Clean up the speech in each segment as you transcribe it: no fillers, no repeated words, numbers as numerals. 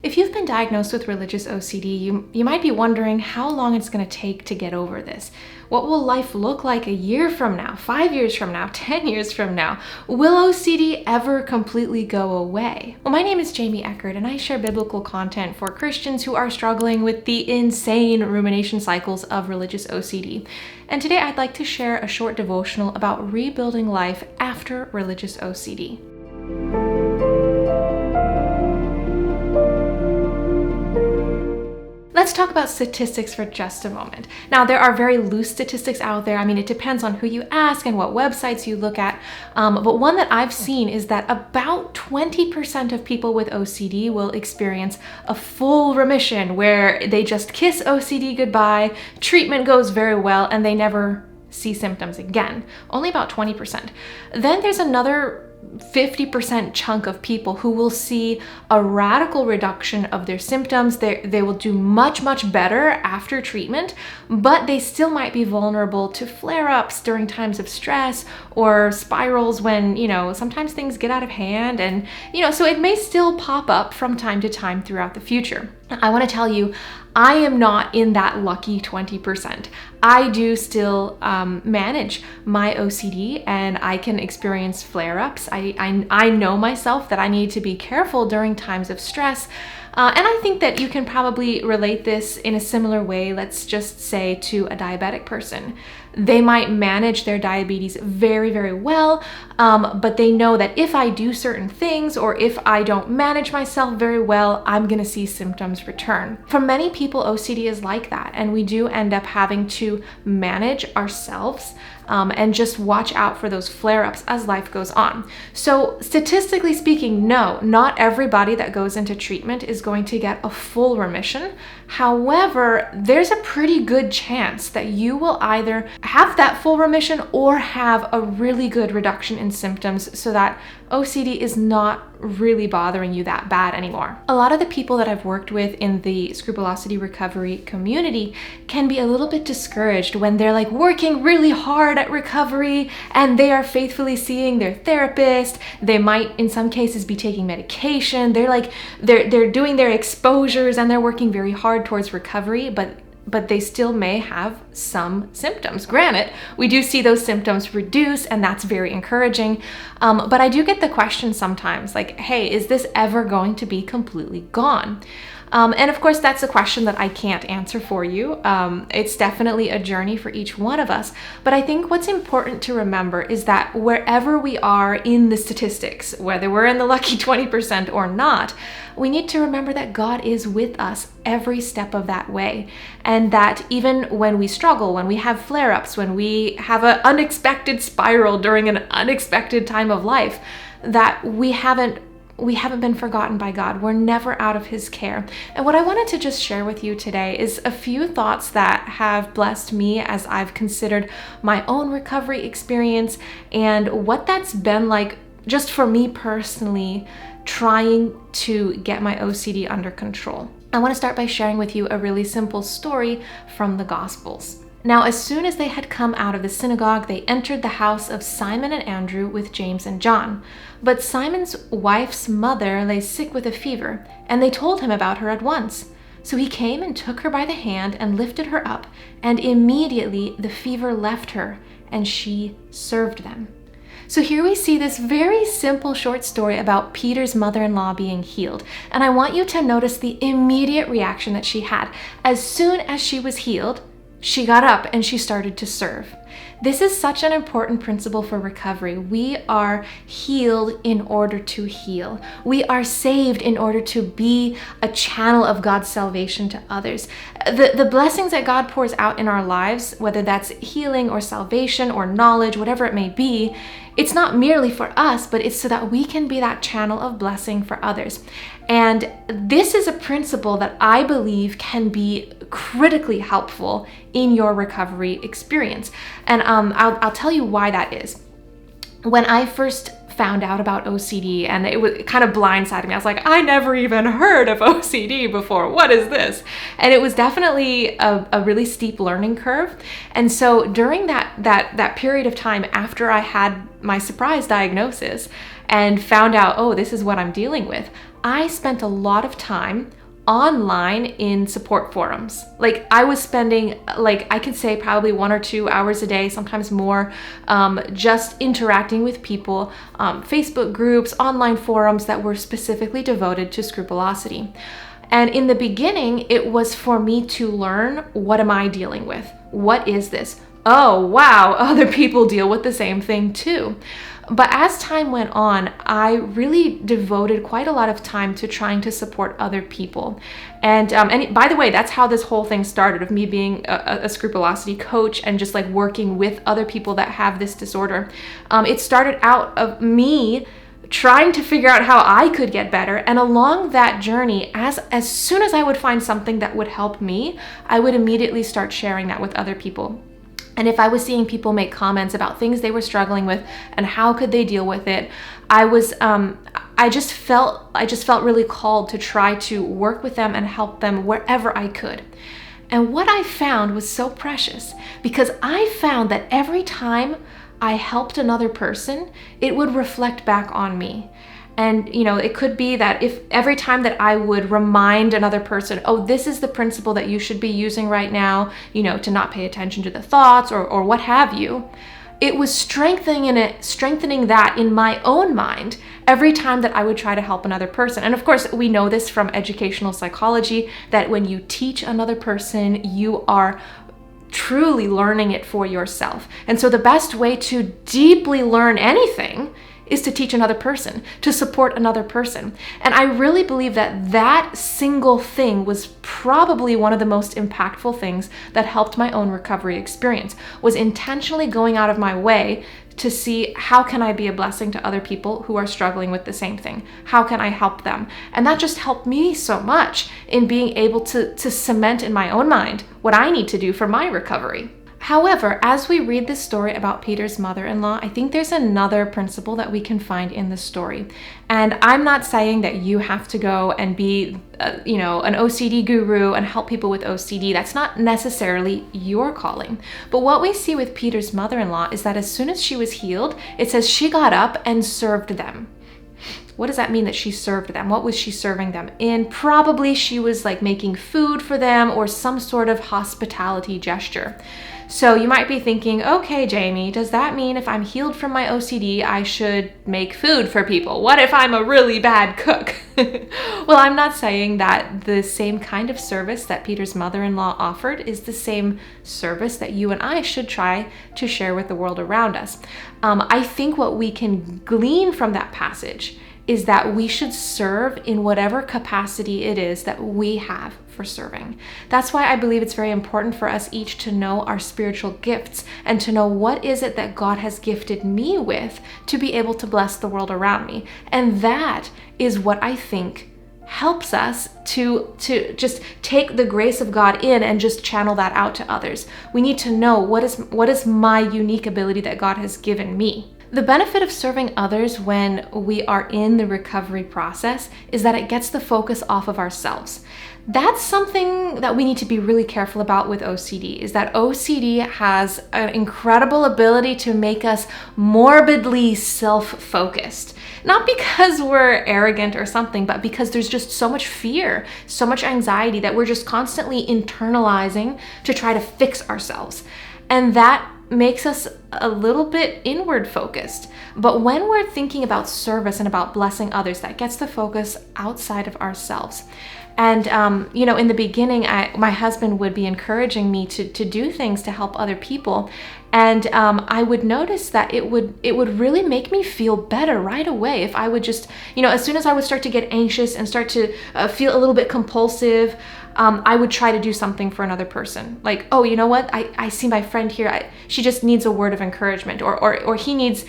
If you've been diagnosed with religious OCD, you might be wondering how long it's going to take to get over this. What will life look like a year from now, 5 years from now, 10 years from now? Will OCD ever completely go away? Well, my name is Jamie Eckert, and I share biblical content for Christians who are struggling with the insane rumination cycles of religious OCD. And today I'd like to share a short devotional about rebuilding life after religious OCD. Let's talk about statistics for just a moment. Now, there are very loose statistics out there. I mean, it depends on who you ask and what websites you look at. But one that I've seen is that about 20% of people with OCD will experience a full remission where they just kiss OCD goodbye, treatment goes very well, and they never see symptoms again. Only about 20%. Then there's another 50% chunk of people who will see a radical reduction of their symptoms. They will do much better after treatment, but they still might be vulnerable to flare-ups during times of stress or spirals when, sometimes things get out of hand and, so it may still pop up from time to time throughout the future. I want to tell you, I am not in that lucky 20%. I do still manage my OCD and I can experience flare-ups. I know myself that I need to be careful during times of stress. And I think that you can probably relate this in a similar way, let's just say, to a diabetic person. They might manage their diabetes very well, but they know that if I do certain things or if I don't manage myself very well, I'm gonna see symptoms return. For many people, OCD is like that, and we do end up having to manage ourselves and just watch out for those flare-ups as life goes on. So statistically speaking, no, not everybody that goes into treatment is going to get a full remission. However, there's a pretty good chance that you will either have that full remission or have a really good reduction in symptoms so that OCD is not really bothering you that bad anymore. A lot of the people that I've worked with in the scrupulosity recovery community can be a little bit discouraged when they're like working really hard at recovery and they are faithfully seeing their therapist. They might in some cases be taking medication. They're doing their exposures and they're working very hard towards recovery, but they still may have some symptoms. Granted, we do see those symptoms reduce, and that's very encouraging. But I do get the question sometimes, like, hey, is this ever going to be completely gone? And of course, that's a question that I can't answer for you. It's definitely a journey for each one of us. But I think what's important to remember is that wherever we are in the statistics, whether we're in the lucky 20% or not, we need to remember that God is with us every step of that way. And that even when we struggle, when we have flare-ups, when we have an unexpected spiral during an unexpected time of life, that we haven't been forgotten by God. We're never out of His care. And what I wanted to just share with you today is a few thoughts that have blessed me as I've considered my own recovery experience and what that's been like just for me personally, trying to get my OCD under control. I want to start by sharing with you a really simple story from the Gospels. Now, as soon as they had come out of the synagogue, they entered the house of Simon and Andrew with James and John. But Simon's wife's mother lay sick with a fever, and they told him about her at once. So he came and took her by the hand and lifted her up, and immediately the fever left her, and she served them. So here we see this very simple short story about Peter's mother-in-law being healed. And I want you to notice the immediate reaction that she had. As soon as she was healed, she got up and she started to serve. This is such an important principle for recovery. We are healed in order to heal. We are saved in order to be a channel of God's salvation to others. The blessings that God pours out in our lives, whether that's healing or salvation or knowledge, whatever it may be, it's not merely for us, but it's so that we can be that channel of blessing for others. And this is a principle that I believe can be critically helpful in your recovery experience. And I'll tell you why that is. When I first found out about OCD, and it kind of blindsided me. I was like, I never even heard of OCD before. What is this? And it was definitely a really steep learning curve. And so during that period of time after I had my surprise diagnosis and found out, oh, this is what I'm dealing with, I spent a lot of time online in support forums. Like I was spending, like I could say probably 1 or 2 hours a day, sometimes more, just interacting with people, Facebook groups, online forums that were specifically devoted to scrupulosity. And in the beginning, it was for me to learn, what am I dealing with? What is this? Oh, wow, other people deal with the same thing too. But as time went on, I really devoted quite a lot of time to trying to support other people. And by the way, that's how this whole thing started, of me being a scrupulosity coach and just like working with other people that have this disorder. It started out of me trying to figure out how I could get better. And along that journey, as soon as I would find something that would help me, I would immediately start sharing that with other people. And if I was seeing people make comments about things they were struggling with and how could they deal with it, I just felt really called to try to work with them and help them wherever I could. And what I found was so precious, because I found that every time I helped another person, it would reflect back on me. And, it could be that if every time that I would remind another person, oh, this is the principle that you should be using right now, to not pay attention to the thoughts or what have you, it was strengthening that in my own mind every time that I would try to help another person. And of course, we know this from educational psychology, that when you teach another person, you are truly learning it for yourself. And so the best way to deeply learn anything is to teach another person, to support another person. And I really believe that single thing was probably one of the most impactful things that helped my own recovery experience, was intentionally going out of my way to see, how can I be a blessing to other people who are struggling with the same thing? How can I help them? And that just helped me so much in being able to cement in my own mind what I need to do for my recovery. However, as we read this story about Peter's mother-in-law, I think there's another principle that we can find in the story. And I'm not saying that you have to go and be, an OCD guru and help people with OCD. That's not necessarily your calling. But what we see with Peter's mother-in-law is that as soon as she was healed, it says she got up and served them. What does that mean, that she served them? What was she serving them in? Probably she was like making food for them or some sort of hospitality gesture. So you might be thinking, okay, Jamie, does that mean if I'm healed from my OCD, I should make food for people? What if I'm a really bad cook? Well, I'm not saying that the same kind of service that Peter's mother-in-law offered is the same service that you and I should try to share with the world around us. I think what we can glean from that passage is that we should serve in whatever capacity it is that we have for serving. That's why I believe it's very important for us each to know our spiritual gifts and to know what is it that God has gifted me with to be able to bless the world around me. And that is what I think helps us to just take the grace of God in and just channel that out to others. We need to know what is my unique ability that God has given me. The benefit of serving others when we are in the recovery process is that it gets the focus off of ourselves. That's something that we need to be really careful about with OCD, is that OCD has an incredible ability to make us morbidly self-focused. Not because we're arrogant or something, but because there's just so much fear, so much anxiety that we're just constantly internalizing to try to fix ourselves. And that makes us a little bit inward focused. But when we're thinking about service and about blessing others, that gets the focus outside of ourselves. And, in the beginning, my husband would be encouraging me to do things to help other people. And I would notice that it would really make me feel better right away if I would just, as soon as I would start to get anxious and start to feel a little bit compulsive, I would try to do something for another person. Like, oh, you know what? I see my friend here. She just needs a word of encouragement, or he needs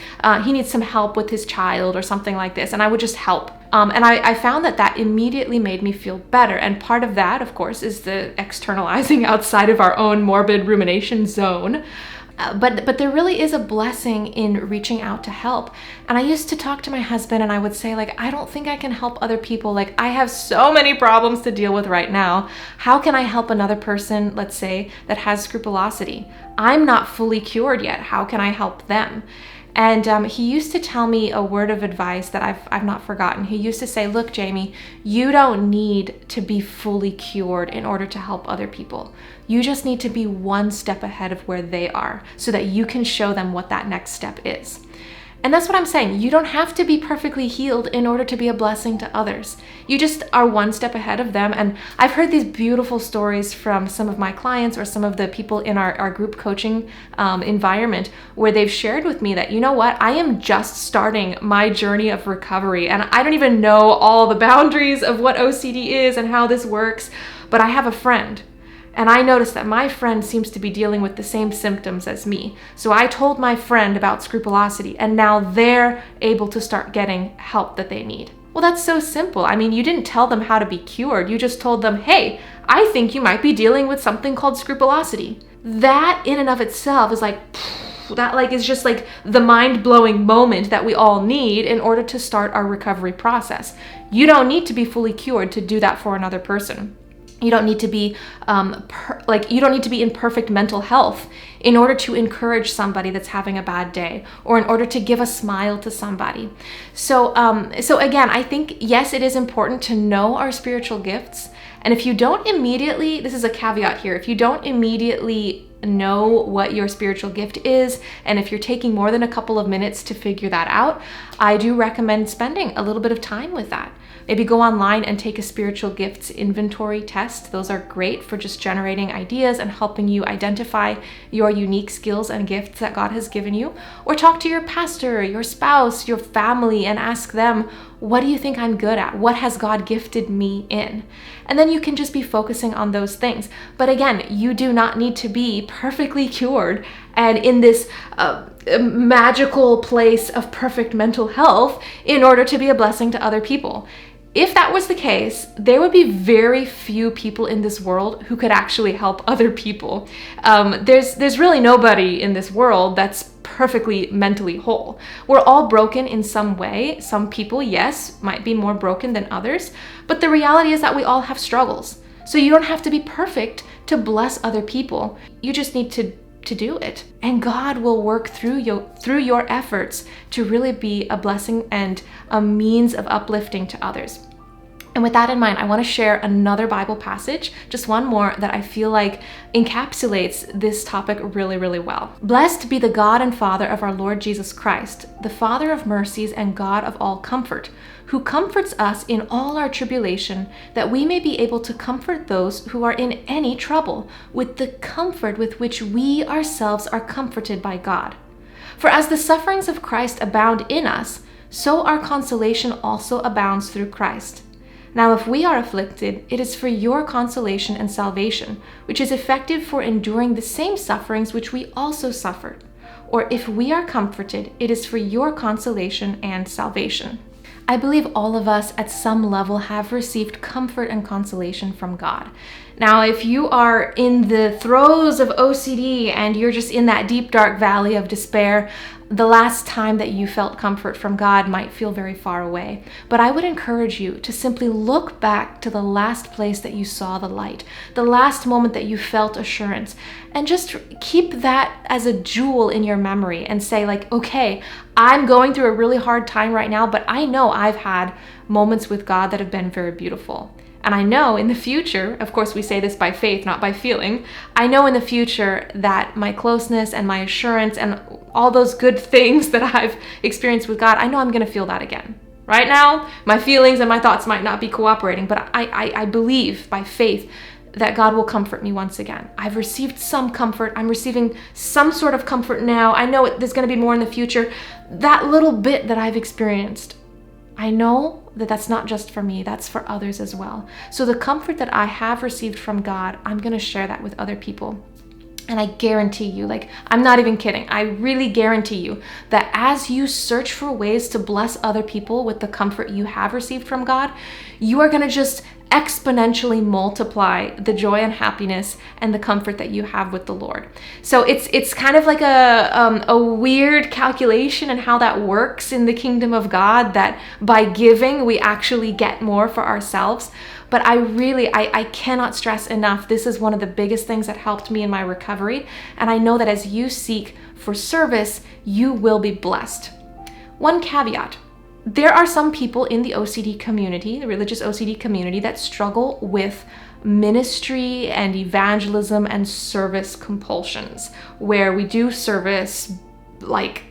some help with his child or something like this. And I would just help. And I found that immediately made me feel better. And part of that, of course, is the externalizing outside of our own morbid rumination zone. But there really is a blessing in reaching out to help. And I used to talk to my husband and I would say, like, I don't think I can help other people. Like, I have so many problems to deal with right now. How can I help another person, let's say, that has scrupulosity? I'm not fully cured yet. How can I help them? And he used to tell me a word of advice that I've not forgotten. He used to say, look, Jamie, you don't need to be fully cured in order to help other people. You just need to be one step ahead of where they are so that you can show them what that next step is. And that's what I'm saying. You don't have to be perfectly healed in order to be a blessing to others. You just are one step ahead of them. And I've heard these beautiful stories from some of my clients or some of the people in our group coaching environment where they've shared with me that, you know what, I am just starting my journey of recovery. And I don't even know all the boundaries of what OCD is and how this works, but I have a friend. And I noticed that my friend seems to be dealing with the same symptoms as me. So I told my friend about scrupulosity, and now they're able to start getting help that they need. Well, that's so simple. I mean, you didn't tell them how to be cured. You just told them, hey, I think you might be dealing with something called scrupulosity. That in and of itself is is just like the mind-blowing moment that we all need in order to start our recovery process. You don't need to be fully cured to do that for another person. You don't need to be you don't need to be in perfect mental health in order to encourage somebody that's having a bad day or in order to give a smile to somebody. So again, I think, yes, it is important to know our spiritual gifts. And if you don't immediately, this is a caveat here, if you don't immediately know what your spiritual gift is, and if you're taking more than a couple of minutes to figure that out, I do recommend spending a little bit of time with that. Maybe go online and take a spiritual gifts inventory test. Those are great for just generating ideas and helping you identify your unique skills and gifts that God has given you. Or talk to your pastor, your spouse, your family, and ask them, what do you think I'm good at? What has God gifted me in? And then you can just be focusing on those things. But again, you do not need to be perfectly cured and in this magical place of perfect mental health in order to be a blessing to other people. If that was the case, there would be very few people in this world who could actually help other people. There's really nobody in this world that's perfectly mentally whole. We're all broken in some way. Some people, yes, might be more broken than others, but the reality is that we all have struggles. So you don't have to be perfect to bless other people. You just need to do it. And God will work through your efforts to really be a blessing and a means of uplifting to others. And with that in mind, I want to share another Bible passage, just one more, that I feel like encapsulates this topic really, really well. Blessed be the God and Father of our Lord Jesus Christ, the Father of mercies and God of all comfort, who comforts us in all our tribulation, that we may be able to comfort those who are in any trouble, with the comfort with which we ourselves are comforted by God. For as the sufferings of Christ abound in us, so our consolation also abounds through Christ. Now if we are afflicted, it is for your consolation and salvation, which is effective for enduring the same sufferings which we also suffered. Or if we are comforted, it is for your consolation and salvation. I believe all of us at some level have received comfort and consolation from God. Now, if you are in the throes of OCD and you're just in that deep, dark valley of despair, the last time that you felt comfort from God might feel very far away. But I would encourage you to simply look back to the last place that you saw the light, the last moment that you felt assurance, and just keep that as a jewel in your memory and say like, okay, I'm going through a really hard time right now, but I know I've had moments with God that have been very beautiful. And I know in the future, of course we say this by faith, not by feeling, I know in the future that my closeness and my assurance and all those good things that I've experienced with God, I know I'm going to feel that again. Right now, my feelings and my thoughts might not be cooperating, but I believe by faith that God will comfort me once again. I've received some comfort. I'm receiving some sort of comfort now. I know there's going to be more in the future. That little bit that I've experienced, I know that that's not just for me, that's for others as well. So the comfort that I have received from God, I'm going to share that with other people. And I guarantee you, like, I'm not even kidding, I really guarantee you that as you search for ways to bless other people with the comfort you have received from God, you are going to just exponentially multiply the joy and happiness and the comfort that you have with the Lord. So it's kind of like a weird calculation and how that works in the kingdom of God, that by giving we actually get more for ourselves. But I cannot stress enough, this is one of the biggest things that helped me in my recovery. And I know that as you seek for service, you will be blessed. One caveat: there are some people in the OCD community, the religious OCD community, that struggle with ministry and evangelism and service compulsions, where we do service like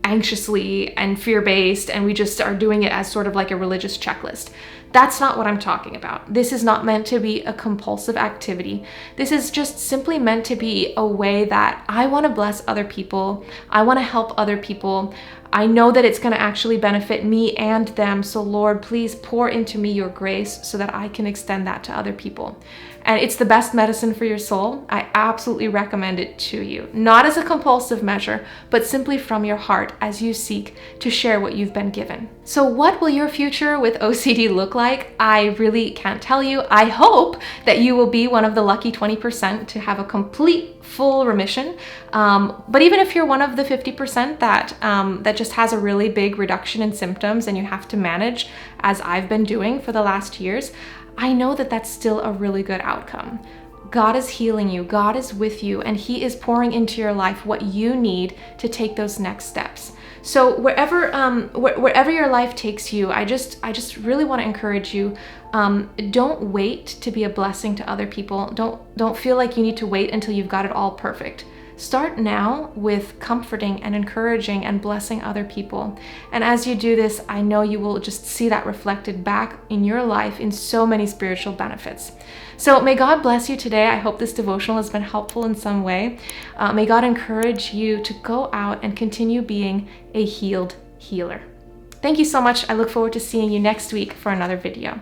anxiously and fear-based, and we just are doing it as sort of like a religious checklist. That's not what I'm talking about. This is not meant to be a compulsive activity. This is just simply meant to be a way that I want to bless other people. I want to help other people. I know that it's going to actually benefit me and them. So Lord, please pour into me your grace so that I can extend that to other people. And it's the best medicine for your soul. I absolutely recommend it to you. Not as a compulsive measure, but simply from your heart as you seek to share what you've been given. So what will your future with OCD look like? I really can't tell you. I hope that you will be one of the lucky 20% to have a complete full remission. But even if you're one of the 50% that just has a really big reduction in symptoms and you have to manage, as I've been doing for the last years, I know that that's still a really good outcome. God is healing you, God is with you, and He is pouring into your life what you need to take those next steps. So wherever your life takes you, I just really want to encourage you, don't wait to be a blessing to other people. Don't feel like you need to wait until you've got it all perfect. Start now with comforting and encouraging and blessing other people. And as you do this, I know you will just see that reflected back in your life in so many spiritual benefits. So may God bless you today. I hope this devotional has been helpful in some way. May God encourage you to go out and continue being a healed healer. Thank you so much. I look forward to seeing you next week for another video.